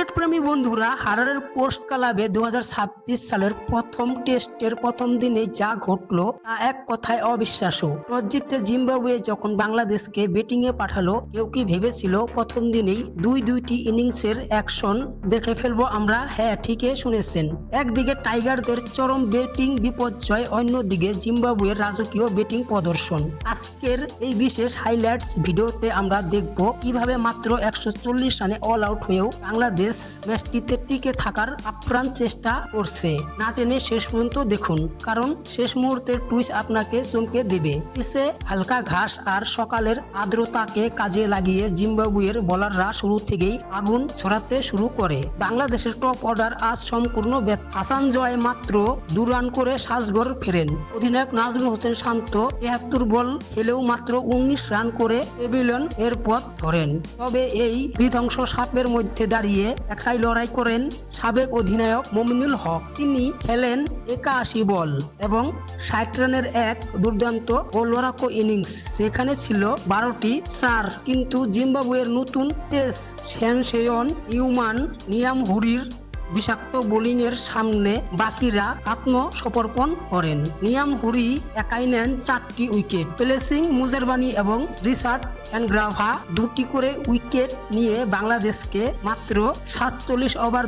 Cricket প্রেমী বন্ধুরা, হারারের post ক্লাবে 2026 সালের প্রথম টেস্টের প্রথম দিনে যা ঘটলো তা এক কথায় অবিশ্বাস্য। টস জিতে জিম্বাবুয়ে যখন বাংলাদেশকে ব্যাটিংয়ে পাঠালো, কেউ কি ভেবেছিল প্রথম দিনেই দুইটি ইনিংসের অ্যাকশন দেখে ফেলবো আমরা? হ্যাঁ, ঠিকই শুনেছেন। একদিকে টাইগারদের চরম ব্যাটিং বিপর্যয়, অন্যদিকে জিম্বাবুয়ের রাজকীয় ব্যাটিং প্রদর্শন। আজকের এই বিশেষ হাইলাইটস ভিডিওতে আমরা দেখব কিভাবে মাত্র 140 রানে অল আউট হয়েও বাংলাদেশ ম্যাচটিতে টিকে থাকার আপ্রাণ চেষ্টা করছে। না টেনে শেষ পর্যন্ত দেখুন, কারণ শেষ মুহূর্তের টুইস্ট আপনাকে চমকে দেবে। পিছে হালকা ঘাস আর সকালের আর্দ্রতাকে কাজে লাগিয়ে জিম্বাবুয়ের বোলাররা শুরু থেকেই আগুন ছড়াতে শুরু করে। বাংলাদেশের টপ অর্ডার আজ সম্পূর্ণ ব্যর্থ। হাসান জয় মাত্র 2 রান করে সাজঘর ফেরেন। অধিনায়ক নাজমুল হোসেন শান্ত 73 বল খেলেও মাত্র 19 রান করে প্যাভিলিয়ন এর পথ ধরেন। তবে এই বিধ্বংস সাপের মধ্যে দাঁড়িয়ে একাই লড়াই করেন সাবেক অধিনায়ক মমিনুল হক। তিনি খেলেন 81 বল এবং 60 রানের এক দুর্দান্ত ও লড়াকু ইনিংস, যেখানে ছিল 12টি চার। কিন্তু জিম্বাবুয়ের নতুন পেস সেনসেয়ন নিয়ামহুরির বিষাক্ত বোলিং এর সামনে বাকিরা আত্মসমর্পণ করেন। নিয়ামহুরি একাই নেন 4টি উইকেট। প্লেসিং মুজারবানি এবং রিচার্ড এনগ্রাভা 2টি করে উইকেট নিয়ে বাংলাদেশকে মাত্র 47 ওভার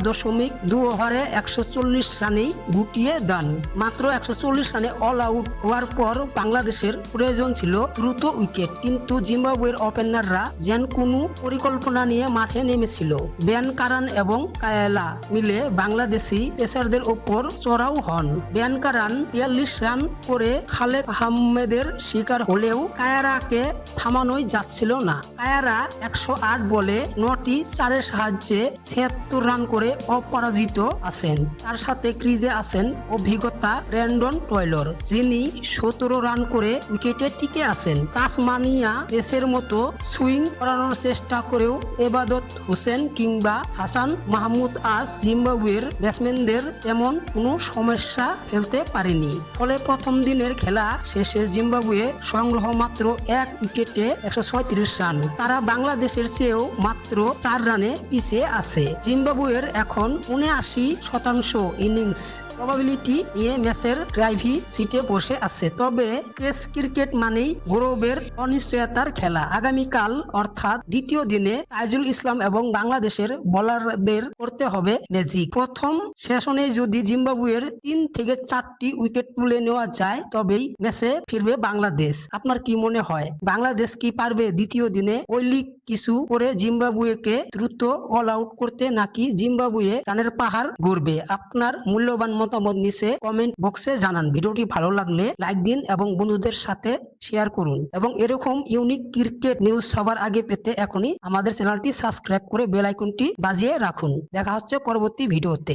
2 ওভারে 140 রানেই গুটিয়ে দেন। মাত্র 140 রানে অল আউট হওয়ার পর বাংলাদেশের প্রয়োজন ছিল দ্রুত উইকেট, কিন্তু জিম্বাবুয়ের ওপেনাররা যেন কোনো পরিকল্পনা নিয়ে মাঠে নেমেছিল। বেন কারান এবং কায়েলা মিলে বাংলাদেশি পেসারদের ওপর চড়াও হন। বেন কারান 42 রান করে খালেদ আহমেদের শিকার হলেও কায়ারাকে থামানোই যাচ্ছিল না। কায়ারা 108 বলে 9টি চারের সাহায্যে 76 রান করে অপরাজিত আছেন। তার সাথে ক্রিজে আছেন অভিজ্ঞতা ব্র্যান্ডন টয়লর, যিনি 17 রান করে উইকেটে টিকে আছেন। তাসমানিয়া পেসের মতো সুইং করানোর চেষ্টা করেও এবাদত হোসেন কিংবা হাসান মাহমুদ আজ জিম্বাবুয়ের ব্যাটসম্যানদের তেমন কোনো সমস্যা ফেলতে পারেনি। ফলে প্রথম দিনের খেলা শেষে জিম্বাবুয়ে সংগ্রহ মাত্র 1 উইকেটে 136 রান। তারা বাংলাদেশের চেয়েও মাত্র 4 রানে পিছিয়ে আছে। জিম্বাবুয়ের এখন 79% ইনিংস প্রবাবিলিটি নিয়ে ম্যাচের ড্রাইভি সিটে বসে আছে। তবে টেস্ট ক্রিকেট মানেই গৌরবের অনিশ্চয়তার খেলা। আগামীকাল অর্থাৎ দ্বিতীয় দিনে তাইজুল ইসলাম এবং বাংলাদেশের বোলারদের করতে হবে ম্যাজিক। প্রথম সেশনে যদি জিম্বাবুয়ের 3 থেকে 4টি উইকেট তুলে নেওয়া যায়, তবেই ম্যাচে ফিরবে বাংলাদেশ। আপনার কি মনে হয়, বাংলাদেশ কি পারবে দ্বিতীয় দিনে ঐলিক কিছু করে জিম্বাবুয়েকে দ্রুত অল আউট করতে, নাকি জিম্বাবুয়ে রানের পাহাড় গড়বে? আপনার মূল্যবান মতামত নিচে কমেন্ট বক্সে জানান। ভিডিওটি ভালো লাগলে লাইক দিন এবং বন্ধুদের সাথে শেয়ার করুন, এবং এরকম ইউনিক ক্রিকেট নিউজ সবার আগে পেতে এখনই আমাদের চ্যানেলটি সাবস্ক্রাইব করে বেল আইকনটি বাজিয়ে রাখুন। দেখা হচ্ছে পরবর্তী ভিডিওতে।